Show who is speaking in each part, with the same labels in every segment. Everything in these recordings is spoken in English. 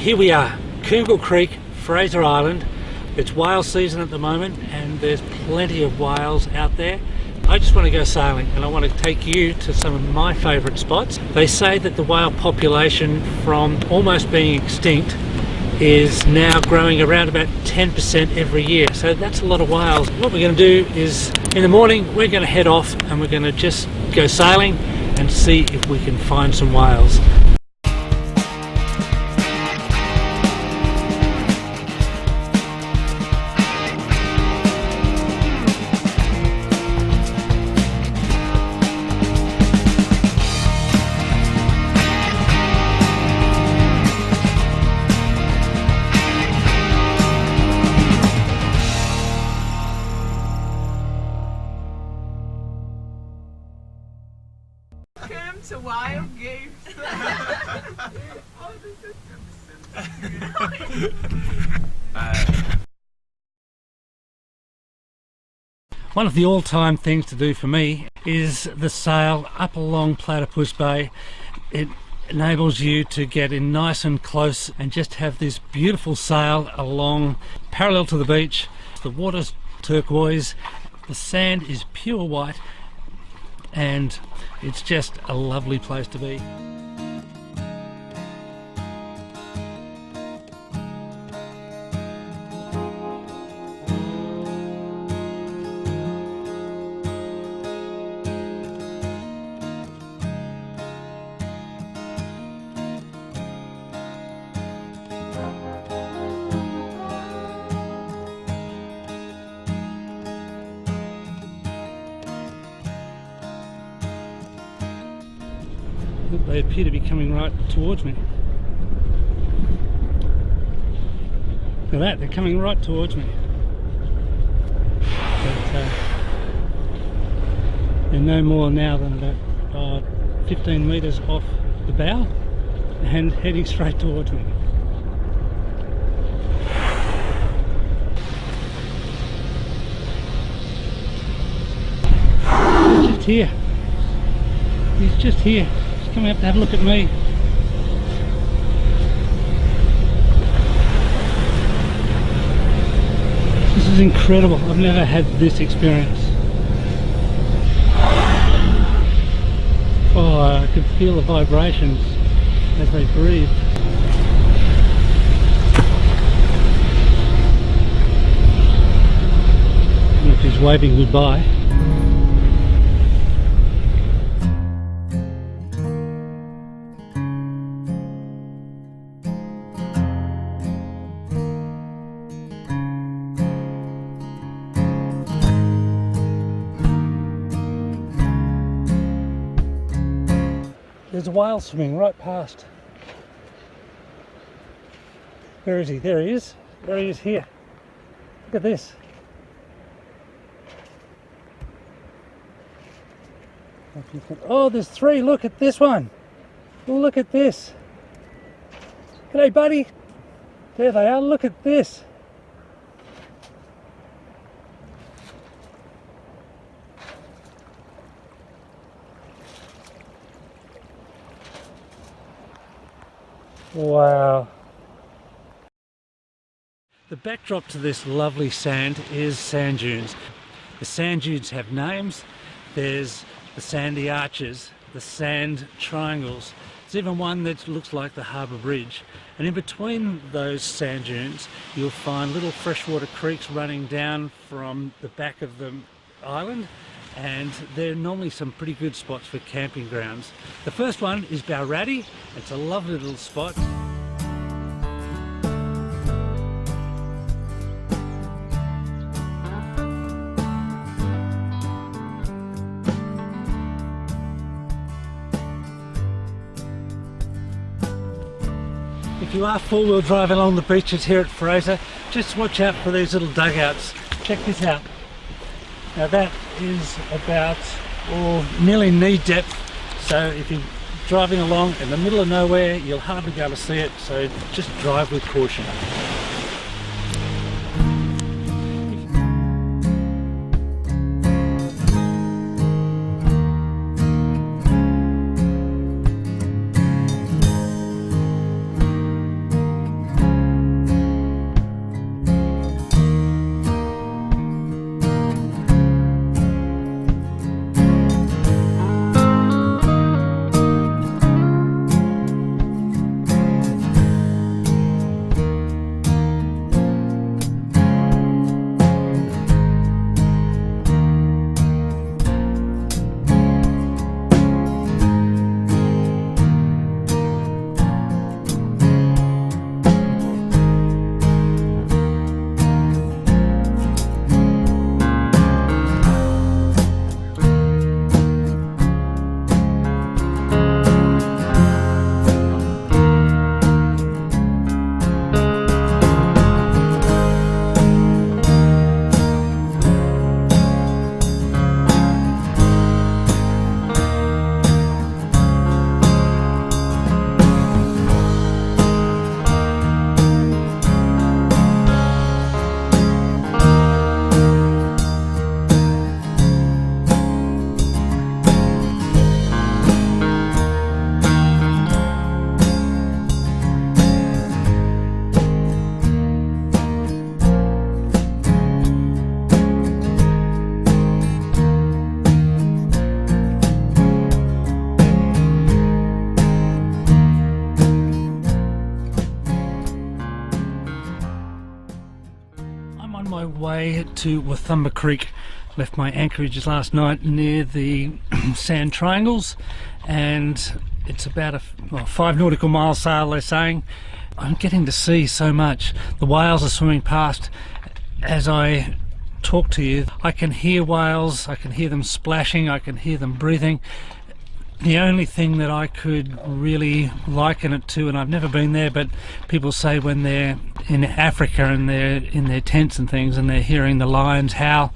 Speaker 1: Here we are, Coombe Creek, Fraser Island. It's whale season at the moment and there's plenty of whales out there. I just want to go sailing and I want to take you to some of my favourite spots. They say that the whale population, from almost being extinct, is now growing around about 10% every year. So that's a lot of whales. What we're going to do is, in the morning, we're going to head off and we're going to just go sailing and see if we can find some whales.
Speaker 2: Welcome to Wild Goose.
Speaker 1: One of the all-time things to do for me is the sail up along Platypus Bay. It enables you to get in nice and close and just have this beautiful sail along parallel to the beach. The water's turquoise, the sand is pure white, and it's just a lovely place to be. They appear to be coming right towards me. Look at that, they're coming right towards me. But they're no more now than about 15 metres off the bow and heading straight towards me. He's just here. He's just here. Coming up to have a look at me. This is incredible. I've never had this experience. Oh, I could feel the vibrations as they breathe. Look, he's waving goodbye. There's a whale swimming right past. Where is he? There he is. There he is here. Look at this. Oh, there's three. Look at this one. Look at this. G'day, buddy. There they are. Look at this. Wow. The backdrop to this lovely sand is sand dunes. The sand dunes have names. There's the sandy arches, the sand triangles. There's even one that looks like the harbour bridge. And in between those sand dunes you'll find little freshwater creeks running down from the back of the island, and they're normally some pretty good spots for camping grounds. The first one is Balraddy. It's a lovely little spot. If you are four-wheel driving along the beaches here at Fraser, just watch out for these little dugouts. Check this out. Now that is about nearly knee depth, so if you're driving along in the middle of nowhere you'll hardly be able to see it, so just drive with caution. my way to Wathumba Creek. Left my anchorages last night near the sand triangles, and it's about a 5 nautical mile sail, they're saying. I'm getting to see so much. The whales are swimming past as I talk to you. I can hear whales, I can hear them splashing, I can hear them breathing. The only thing that I could really liken it to, and I've never been there, but people say when they're in Africa and they're in their tents and things and they're hearing the lions howl,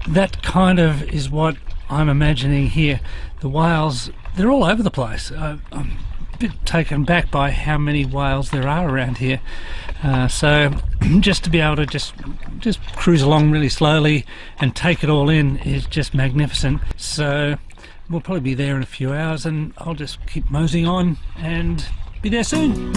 Speaker 1: that kind of is what I'm imagining here. The whales, they're all over the place. I'm a bit taken back by how many whales there are around here. So just to be able to just cruise along really slowly and take it all in is just magnificent. So we'll probably be there in a few hours, and I'll just keep moseying on and be there soon.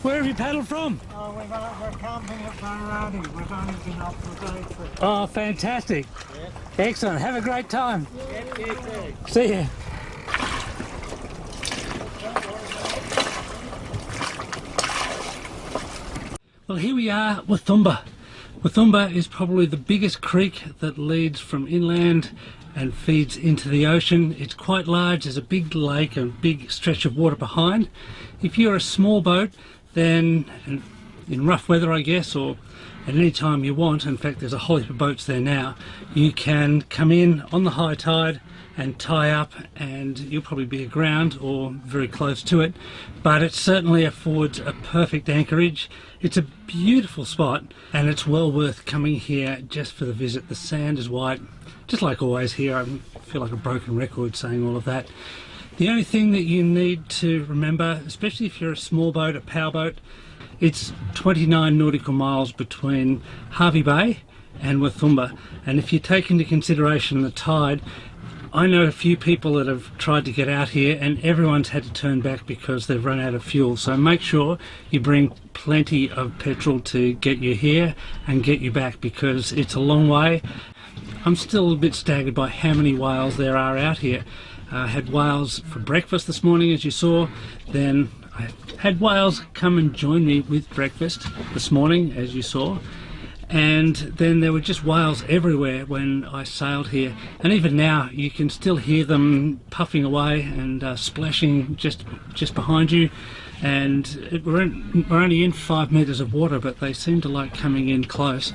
Speaker 1: Where have you paddled from?
Speaker 3: Oh, we're camping at Barradi. We've only been up for a day trip.
Speaker 1: Oh, fantastic.
Speaker 3: Yeah.
Speaker 1: Excellent. Have a great time.
Speaker 3: Yeah.
Speaker 1: See ya. Well, here we are, Wathumba. Wathumba is probably the biggest creek that leads from inland and feeds into the ocean. It's quite large. There's a big lake and a big stretch of water behind. If you're a small boat, then in rough weather, I guess, or at any time you want, in fact there's a whole heap of boats there now, you can come in on the high tide and tie up, and you'll probably be aground or very close to it, but it certainly affords a perfect anchorage. It's a beautiful spot, and it's well worth coming here just for the visit. The sand is white, just like always here. I feel like a broken record saying all of that. The only thing that you need to remember, especially if you're a small boat, a powerboat, it's 29 nautical miles between Hervey Bay and Wathumba, and if you take into consideration the tide, I know a few people that have tried to get out here and everyone's had to turn back because they've run out of fuel. So make sure you bring plenty of petrol to get you here and get you back, because it's a long way. I'm still a bit staggered by how many whales there are out here. I had whales for breakfast this morning, as you saw. Then I had whales come and join me with breakfast this morning, as you saw. And then there were just whales everywhere when I sailed here. And even now you can still hear them puffing away and splashing just behind you. And we're only in 5 meters of water, but they seem to like coming in close,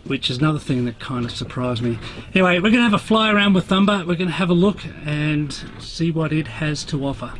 Speaker 1: which is another thing that kind of surprised me. Anyway, we're going to have a fly around with Wathumba. We're going to have a look and see what it has to offer.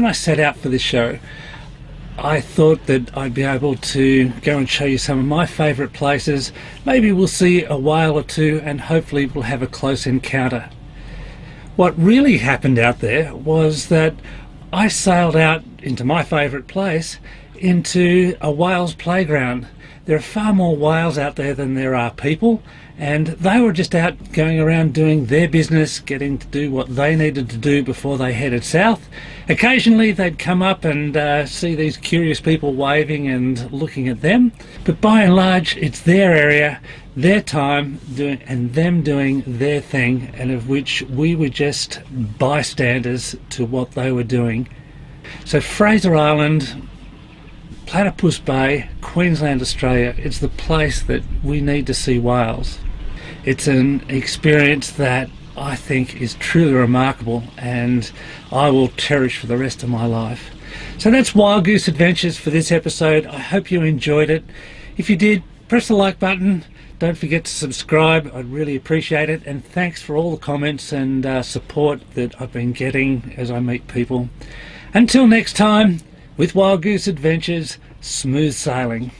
Speaker 1: when I set out for this show, I thought that I'd be able to go and show you some of my favourite places. Maybe we'll see a whale or two, and hopefully we'll have a close encounter. What really happened out there was that I sailed out into my favourite place, into a whale's playground. There are far more whales out there than there are people, and they were just out going around doing their business, getting to do what they needed to do before they headed south. Occasionally they'd come up and see these curious people waving and looking at them, but by and large it's their area, their time, and them doing their thing, and of which we were just bystanders to what they were doing. So Fraser Island, Platypus Bay, Queensland, Australia, it's the place that we need to see whales. It's an experience that I think is truly remarkable, and I will cherish for the rest of my life. So that's Wild Goose Adventures for this episode. I hope you enjoyed it. If you did, press the like button. Don't forget to subscribe. I'd really appreciate it. And thanks for all the comments and support that I've been getting as I meet people. Until next time, with Wild Goose Adventures, smooth sailing.